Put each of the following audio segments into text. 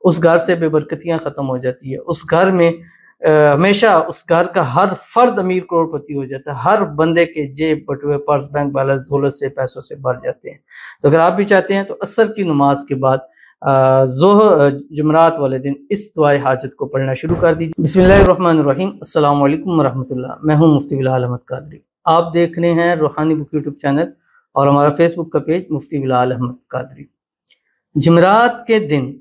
اس گھر سے بے برکتیاں ختم ہو جاتی ہے، اس گھر میں ہمیشہ اس گھر کا ہر فرد امیر کروڑپتی ہو جاتا ہے، ہر بندے کے جیب بٹوے پرس بینک بیلنس دولت سے پیسوں سے بھر جاتے ہیں۔ تو اگر آپ بھی چاہتے ہیں تو عصر کی نماز کے بعد جمعرات والے دن اس دعائے حاجت کو پڑھنا شروع کر دیجیے۔ بسم اللہ الرحمن الرحیم۔ السلام علیکم ورحمۃ اللہ۔ میں ہوں مفتی بلال احمد قادری۔ آپ دیکھ رہے ہیں روحانی بک یوٹیوب چینل اور ہمارا فیس بک کا پیج مفتی بلال احمد قادری۔ جمعرات کے دن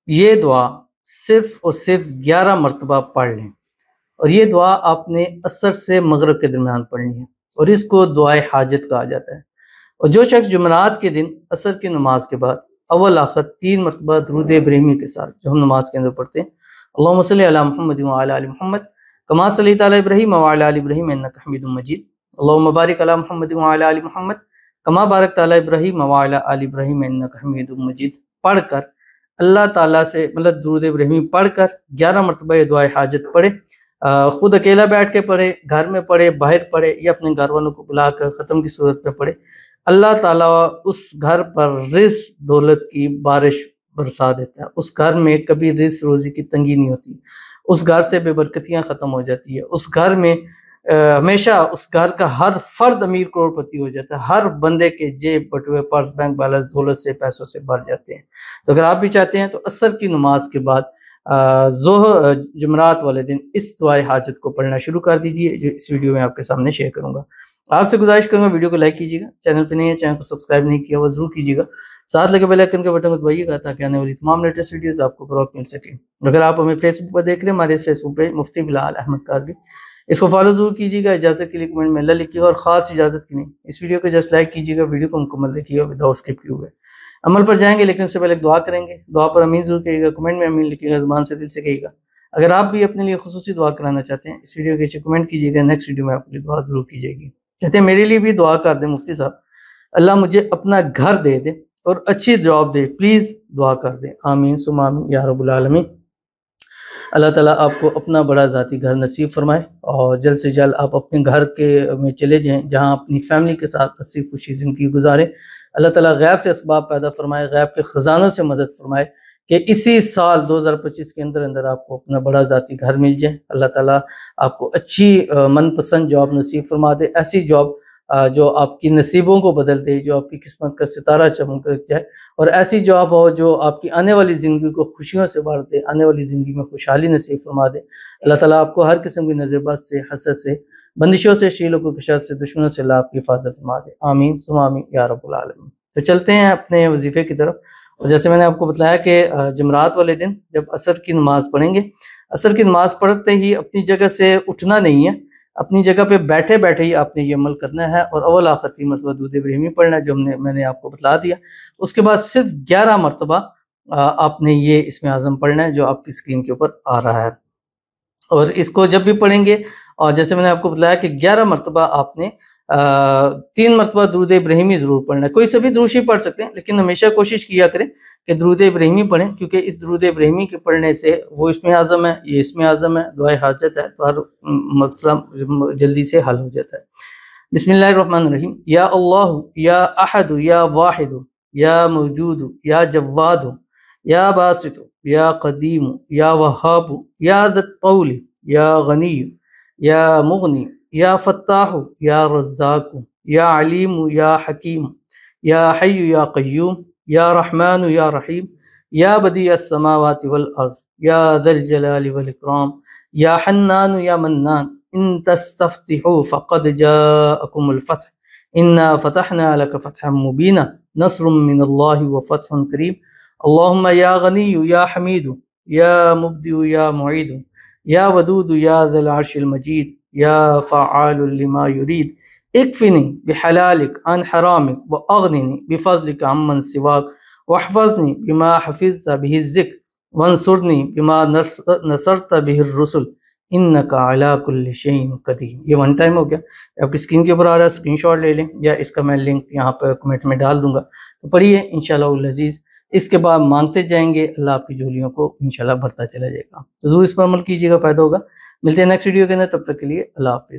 یہ دعا صرف اور صرف 11 مرتبہ پڑھ لیں، اور یہ دعا آپ نے عصر سے مغرب کے درمیان پڑھنی ہے، اور اس کو دعائے حاجت کہا جاتا ہے۔ اور جو شخص جمعرات کے دن عصر کی نماز کے بعد اول آخر 3 مرتبہ درود ابراہیمی کے ساتھ جو ہم نماز کے اندر پڑھتے ہیں، اللہم صلی علی محمد وعلی آل محمد کما صلیت علی ابراہیم وعلی آل ابراہیم انک حمید مجید، اللہم بارک علی محمد وعلی آل محمد کما بارکت علی ابراہیم وعلی آل ابراہیم انک حمید مجید پڑھ کر اللہ تعالیٰ سے درود ابراہیمی پڑھ کر 11 مرتبہ یہ دعائے حاجت پڑھے۔ خود اکیلا بیٹھ کے پڑھے، گھر میں پڑھے، باہر پڑھے، یا اپنے گھر والوں کو بلا کر ختم کی صورت پہ پڑھے۔ اللہ تعالیٰ اس گھر پر رزق دولت کی بارش برسا دیتا ہے، اس گھر میں کبھی رزق روزی کی تنگی نہیں ہوتی، اس گھر سے بے برکتیاں ختم ہو جاتی ہے، اس گھر میں ہمیشہ اس گھر کا ہر فرد امیر کروڑپتی ہو جاتا ہے، ہر بندے کے جیب بٹوے پرس بینک بیلنس دولت سے پیسوں سے بھر جاتے ہیں۔ تو اگر آپ بھی چاہتے ہیں تو عصر کی نماز کے بعد جمعرات والے دن اس دعائے حاجت کو پڑھنا شروع کر دیجیے، جو اس ویڈیو میں آپ کے سامنے شیئر کروں گا۔ آپ سے گزارش کروں گا ویڈیو کو لائک کیجیے گا، چینل پہ نہیں ہے چینل کو سبسکرائب نہیں کیا وہ ضرور کیجیے گا، ساتھ لگے بیل آئیکن کے بٹن کو دبائیے گا تاکہ آنے والی تمام لیٹسٹ ویڈیوز آپ کو فروغ مل سکے۔ اگر آپ ہمیں فیس بک پر دیکھ رہے ہیں، ہمارے فیس بک پہ مفتی بلال احمد قادری، اس کو فالو ضرور کیجیے گا۔ اجازت کے لیے کمنٹ میں اللہ لکھیے گا، اور خاص اجازت کی نہیں، اس ویڈیو کو جسٹ لائک کیجیے گا، ویڈیو کو مکمل دیکھیے گا وداؤٹ اسکپ کیے ہوئے۔ عمل پر جائیں گے لیکن اس سے پہلے ایک دعا کریں گے، دعا پر امین ضرور کہیے گا، کمنٹ میں امین لکھیے گا، زبان سے دل سے کہیے گا۔ اگر آپ بھی اپنے لیے خصوصی دعا کرانا چاہتے ہیں، اس ویڈیو کے نیچے کمنٹ کیجیے گا، نیکسٹ ویڈیو میں آپ کے لیے دعا ضرور کی جائے گی۔ کہتے ہیں میرے لیے بھی دعا کر دیں مفتی صاحب، اللہ مجھے اپنا گھر دے دے اور اچھی جاب دے، پلیز دعا کر دیں، آمین ثم آمین یا رب العالمین۔ اللہ تعالیٰ آپ کو اپنا بڑا ذاتی گھر نصیب فرمائے، اور جلد سے جلد آپ اپنے گھر میں چلے جائیں جہاں اپنی فیملی کے ساتھ ہنسی خوشی زندگی گزاریں۔ اللہ تعالیٰ غیب سے اسباب پیدا فرمائے، غیب کے خزانوں سے مدد فرمائے کہ اسی سال 2025 کے اندر آپ کو اپنا بڑا ذاتی گھر مل جائے۔ اللہ تعالیٰ آپ کو اچھی من پسند جاب نصیب فرما دے، ایسی جاب جو آپ کی نصیبوں کو بدل دے، جو آپ کی قسمت کا ستارہ چمک جائے، اور ایسی جاب ہو جو آپ کی آنے والی زندگی کو خوشیوں سے بھر دے، آنے والی زندگی میں خوشحالی نصیب فرما دے۔ اللہ تعالیٰ آپ کو ہر قسم کی نظر بد سے، حسد سے، بندشوں سے، شیلوں کو کشاد سے، دشمنوں سے اللہ آپ کی حفاظت فرما دے، آمین ثم آمین یا رب العالمین۔ تو چلتے ہیں اپنے وظیفے کی طرف، اور جیسے میں نے آپ کو بتایا کہ جمعرات والے دن جب عصر کی نماز پڑھیں گے، عصر کی نماز پڑھتے ہی اپنی جگہ سے اٹھنا نہیں ہے، اپنی جگہ پہ بیٹھے بیٹھے ہی آپ نے یہ عمل کرنا ہے، اور اول آخر 3 مرتبہ درود ابراہیمی پڑھنا ہے جو میں نے آپ کو بتلا دیا۔ اس کے بعد صرف 11 مرتبہ آپ نے یہ اسم اعظم پڑھنا ہے جو آپ کی اسکرین کے اوپر آ رہا ہے، اور اس کو جب بھی پڑھیں گے، اور جیسے میں نے آپ کو بتلایا کہ 11 مرتبہ آپ نے 3 مرتبہ درود ابراہیمی ضرور پڑھنا ہے۔ کوئی سے بھی درود شریف پڑھ سکتے ہیں، لیکن ہمیشہ کوشش کیا کریں کہ درود ابراہیمی پڑھیں، کیونکہ اس درود ابراہیمی کے پڑھنے سے وہ اسم اعظم ہے، یہ اسم اعظم ہے، دعائے حاجت ہے، تو ہر مسئلہ جلدی سے حل ہو جاتا ہے۔ بسم اللہ الرحمن الرحیم۔ یا اللہ یا احد یا واحد یا موجود یا جواد یا باسط یا قدیم یا وہاب یا ذی الطول یا غنی یا مغنی یا فتاح یا رزاق یا علیم یا حکیم یا حی یا قیوم یا رحمان یا رحیم یا بدیع السماوات والارض یا ذی الجلال والاکرام یا حنان یا منان ان تستفتحوا فقد جاءکم الفتح انا فتحنا لك فتحا مبینا نصر من اللہ وفتح قریب اللہم یا غنی یا حمید یا مبدع یا معید یا ودود یا ذی العرش المجید یا فعال لما یرید اکفنی بحلالک عن حرامک واغننی بفضلک عمن سواک واحفظنی بما حفظت به الذکر وانصرنی بما نصرت به الرسل انک علی کل شیء قدیر۔ یہ 1 ٹائم ہو گیا، آپ کی اسکرین کے اوپر آ رہا ہے، اسکرین شاٹ لے لیں، یا اس کا میں لنک یہاں پر کمنٹ میں ڈال دوں گا، تو پڑھیے انشاءاللہ العزیز۔ اس کے بعد مانگتے جائیں گے، اللہ آپ کی جھولیوں کو انشاءاللہ بھرتا چلا جائے گا۔ تو ضرور اس پر عمل کیجیے گا، فائدہ ہوگا۔ ملتے ہیں نیکسٹ ویڈیو کے اندر، تب تک کے لیے اللہ حافظ۔